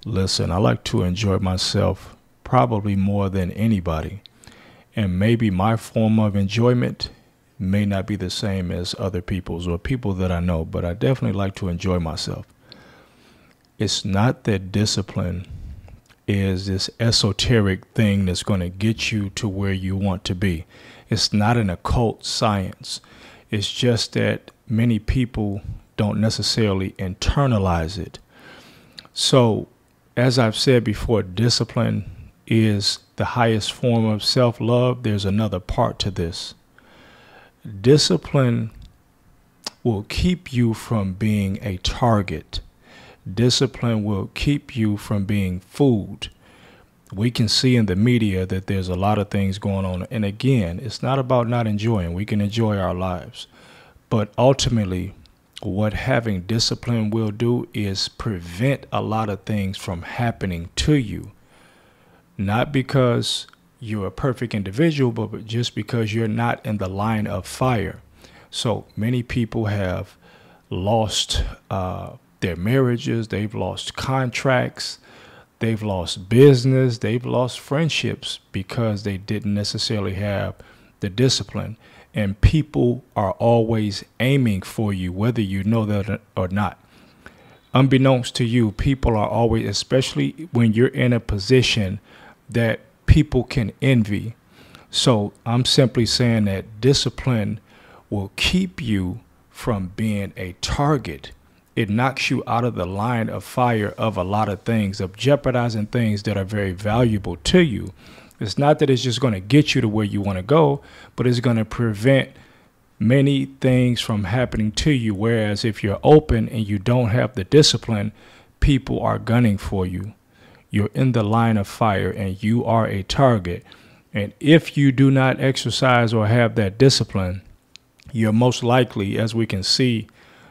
Listen, I like to enjoy myself probably more than anybody. And maybe my form of enjoyment may not be the same as other people's or people that I know, but I definitely like to enjoy myself. It's not that discipline is this esoteric thing that's going to get you to where you want to be. It's not an occult science. It's just that many people don't necessarily internalize it. So, as I've said before, discipline is the highest form of self-love. There's another part to this. Discipline will keep you from being a target. Discipline will keep you from being fooled. We can see in the media that there's a lot of things going on. And again, it's not about not enjoying. We can enjoy our lives. But ultimately, what having discipline will do is prevent a lot of things from happening to you. Not because you're a perfect individual, but just because you're not in the line of fire. So many people have lost their marriages, they've lost contracts, they've lost business, they've lost friendships because they didn't necessarily have the discipline. And people are always aiming for you, whether you know that or not. Unbeknownst to you, people are always, especially when you're in a position that people can envy. So I'm simply saying that discipline will keep you from being a target. It knocks you out of the line of fire of a lot of things, of jeopardizing things that are very valuable to you. It's not that it's just going to get you to where you want to go, but it's going to prevent many things from happening to you. Whereas if you're open and you don't have the discipline, people are gunning for you. You're in the line of fire and you are a target. And if you do not exercise or have that discipline, you're most likely, as we can see,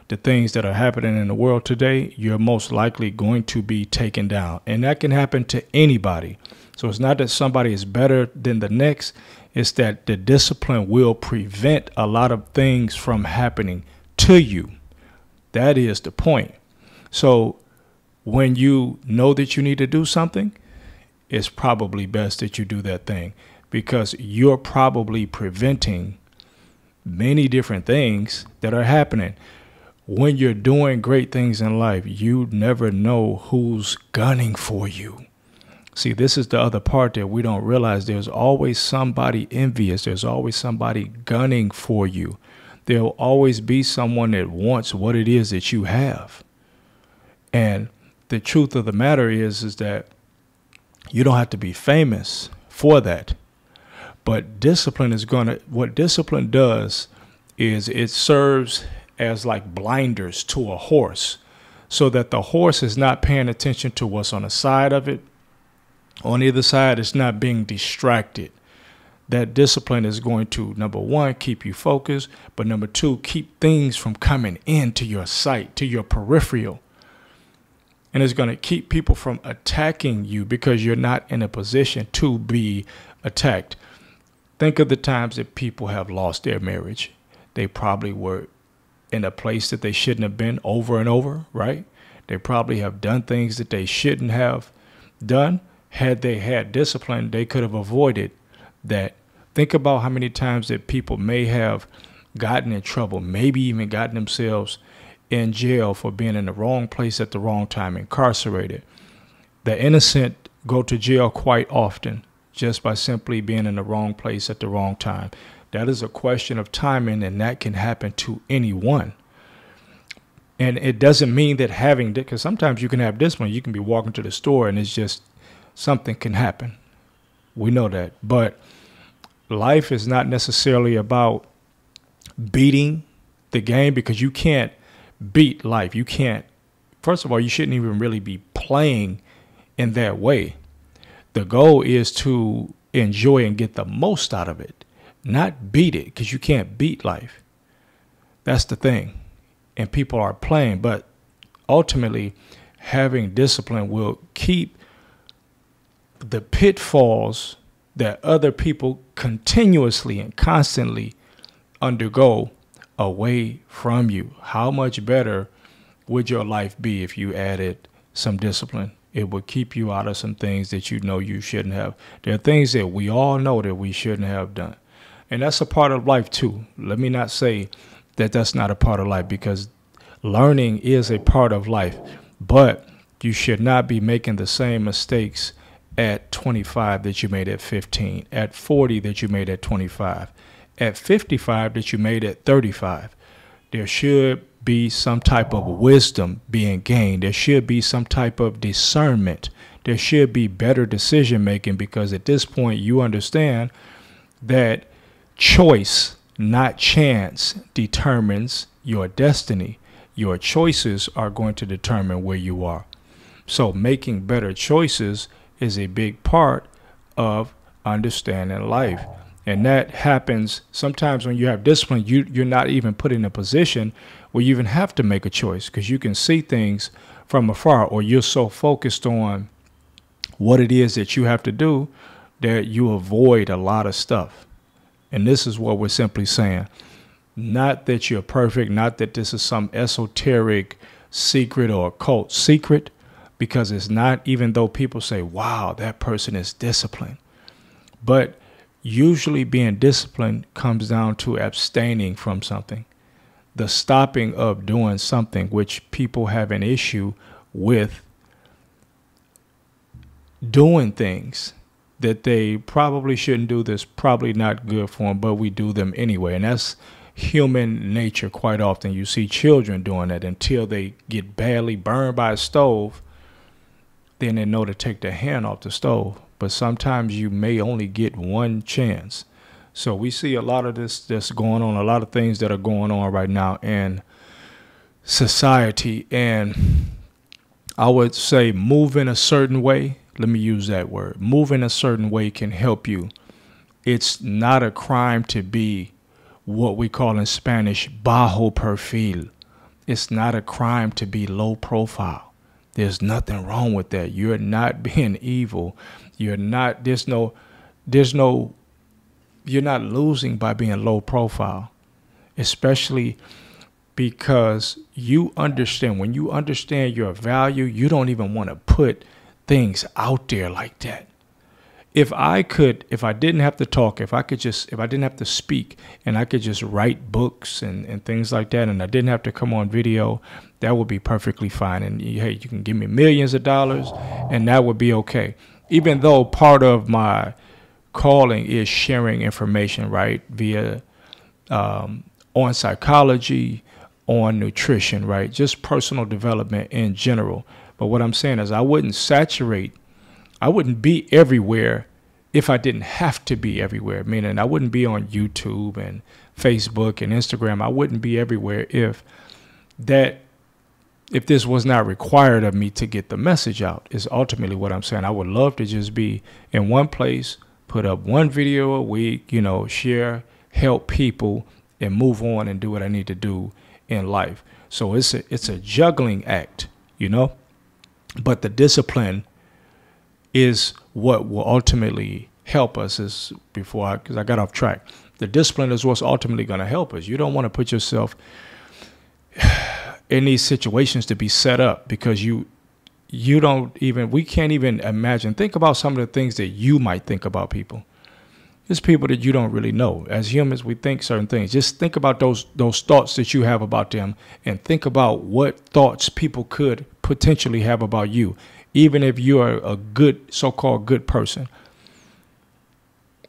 the things that are happening in the world today, you're most likely going to be taken down. And that can happen to anybody. So it's not that somebody is better than the next. It's that the discipline will prevent a lot of things from happening to you. That is the point. So when you know that you need to do something, it's probably best that you do that thing, because you're probably preventing many different things that are happening. When you're doing great things in life, you never know who's gunning for you. See, this is the other part that we don't realize. There's always somebody envious. There's always somebody gunning for you. There'll always be someone that wants what it is that you have. And the truth of the matter is that you don't have to be famous for that. But discipline is what discipline does is it serves as like blinders to a horse, so that the horse is not paying attention to what's on the side of it. On either side, it's not being distracted. That discipline is going to, number one, keep you focused, but number two, keep things from coming into your sight, to your peripheral. And it's going to keep people from attacking you because you're not in a position to be attacked. Think of the times that people have lost their marriage. They probably were in a place that they shouldn't have been over and over, right? They probably have done things that they shouldn't have done. Had they had discipline, they could have avoided that. Think about how many times that people may have gotten in trouble, maybe even gotten themselves in jail for being in the wrong place at the wrong time, incarcerated. The innocent go to jail quite often just by simply being in the wrong place at the wrong time. That is a question of timing, and that can happen to anyone. And it doesn't mean that having, because sometimes you can have discipline, you can be walking to the store and it's just something can happen. We know that. But life is not necessarily about beating the game, because you can't beat life. You can't. First of all, you shouldn't even really be playing in that way. The goal is to enjoy and get the most out of it, not beat it, because you can't beat life. That's the thing. And people are playing. But ultimately, having discipline will keep the pitfalls that other people continuously and constantly undergo away from you. How much better would your life be if you added some discipline It will keep you out of some things that you know you shouldn't have. There are things that we all know that we shouldn't have done. And that's a part of life too. Let me not say that that's not a part of life, because learning is a part of life. But you should not be making the same mistakes at 25 that you made at 15, at 40 that you made at 25, at 55 that you made at 35. There should be some type of wisdom being gained. There should be some type of discernment. There should be better decision making, because at this point you understand that choice, not chance, determines your destiny. Your choices are going to determine where you are. So making better choices is a big part of understanding life. And that happens sometimes when you have discipline. You're not even put in a position where you even have to make a choice, because you can see things from afar, or you're so focused on what it is that you have to do that you avoid a lot of stuff. And this is what we're simply saying. Not that you're perfect, not that this is some esoteric secret or occult secret, because it's not, even though people say, wow, that person is disciplined. But usually being disciplined comes down to abstaining from something, the stopping of doing something, which people have an issue with, doing things that they probably shouldn't do, that's probably not good for them, but we do them anyway. And that's human nature. Quite often you see children doing that until they get badly burned by a stove. Then they know to take their hand off the stove. But sometimes you may only get one chance. So we see a lot of this that's going on, a lot of things that are going on right now in society. And I would say move in a certain way. Let me use that word. Move in a certain way can help you. It's not a crime to be what we call in Spanish, bajo perfil. It's not a crime to be low profile. There's nothing wrong with that. You're not being evil. You're not, you're not losing by being low profile, especially because you understand, when you understand your value, you don't even want to put things out there like that. If I didn't have to talk, if I didn't have to speak, and I could just write books and things like that, and I didn't have to come on video, that would be perfectly fine. And hey, you can give me millions of dollars and that would be okay. Even though part of my calling is sharing information, right, via on psychology, on nutrition, right, just personal development in general. But what I'm saying is I wouldn't be everywhere if I didn't have to be everywhere. Meaning I wouldn't be on YouTube and Facebook and Instagram. I wouldn't be everywhere if this was not required of me to get the message out, is ultimately what I'm saying. I would love to just be in one place, put up one video a week, share, help people, and move on and do what I need to do in life. So it's a juggling act, but the discipline is what will ultimately help us. Because I got off track. The discipline is what's ultimately going to help us. You don't want to put yourself in these situations to be set up, because we can't even imagine. Think about some of the things that you might think about people. There's people that you don't really know. As humans, we think certain things. Just think about those thoughts that you have about them, and think about what thoughts people could potentially have about you. Even if you are a good, so-called good person,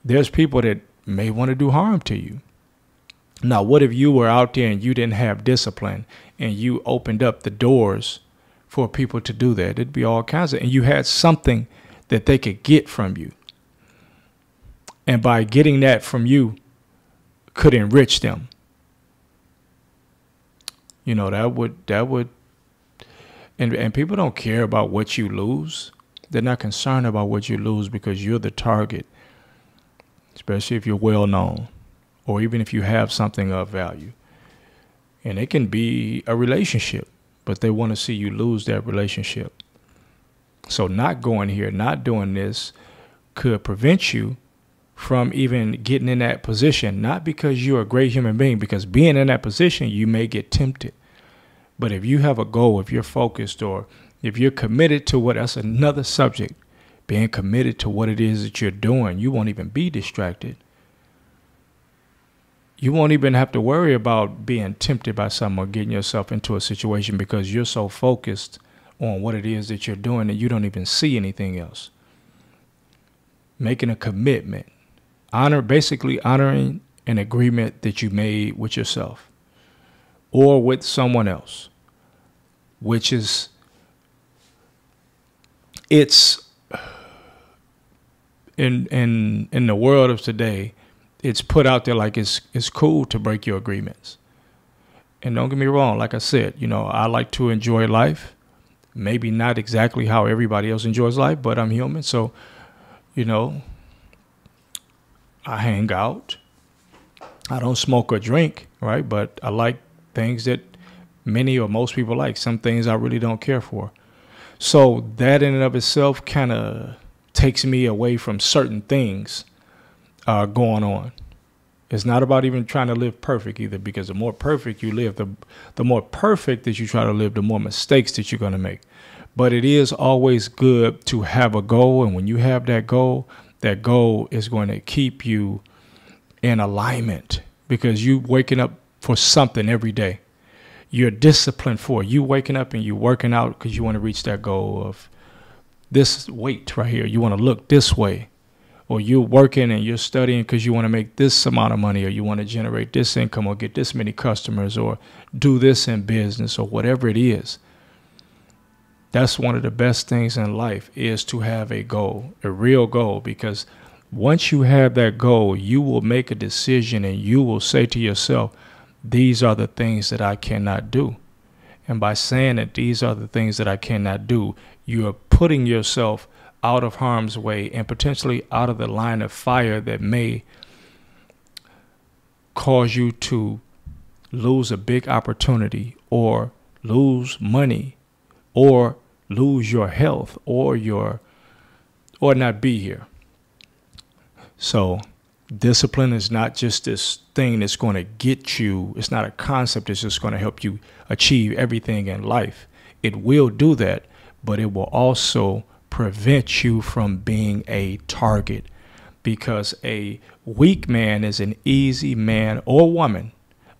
there's people that may want to do harm to you. Now, what if you were out there and you didn't have discipline, and you opened up the doors for people to do that? It'd be all kinds of, and you had something that they could get from you. And by getting that from you could enrich them. That would, and people don't care about what you lose. They're not concerned about what you lose, because you're the target, especially if you're well known, or even if you have something of value. And it can be a relationship, but they want to see you lose that relationship. So not going here, not doing this could prevent you from even getting in that position, not because you're a great human being, because being in that position, you may get tempted. But if you have a goal, if you're focused, or If you're committed to what, that's another subject, being committed to what it is that you're doing, you won't even be distracted. You won't even have to worry about being tempted by something or getting yourself into a situation because you're so focused on what it is that you're doing that you don't even see anything else. Making a commitment, basically honoring an agreement that you made with yourself or with someone else, which is, it's in the world of today, it's put out there like it's cool to break your agreements. And don't get me wrong, like I said, I like to enjoy life. Maybe not exactly how everybody else enjoys life, but I'm human. So, I hang out. I don't smoke or drink, right? But I like things that many or most people like. Some things I really don't care for. So that in and of itself kind of takes me away from certain things going on. It's not about even trying to live perfect either, because the more perfect you live, the more perfect that you try to live, the more mistakes that you're going to make. But it is always good to have a goal. And when you have that goal is going to keep you in alignment, because you waking up for something every day. You're disciplined for it. You waking up and you working out because you want to reach that goal of this weight right here. You want to look this way. Or you're working and you're studying because you want to make this amount of money, or you want to generate this income, or get this many customers, or do this in business, or whatever it is. That's one of the best things in life, is to have a goal, a real goal, because once you have that goal, you will make a decision and you will say to yourself, these are the things that I cannot do. And by saying that these are the things that I cannot do, you are putting yourself out of harm's way and potentially out of the line of fire that may cause you to lose a big opportunity, or lose money, or lose your health, or not be here. So discipline is not just this thing that's going to get you. It's not a concept that's just going to help you achieve everything in life. It will do that, but it will also prevent you from being a target, because a weak man is an easy man or woman.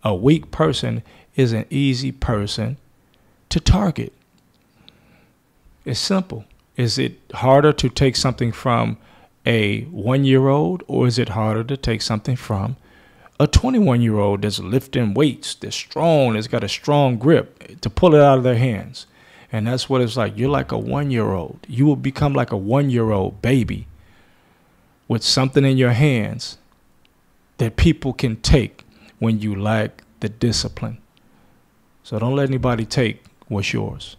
A weak person is an easy person to target. It's simple. Is it harder to take something from a 1-year-old, or is it harder to take something from a 21-year-old that's lifting weights, that's strong, that's got a strong grip, to pull it out of their hands? And that's what it's like. You're like a 1-year-old. You will become like a 1-year-old baby with something in your hands that people can take when you lack the discipline. So don't let anybody take what's yours.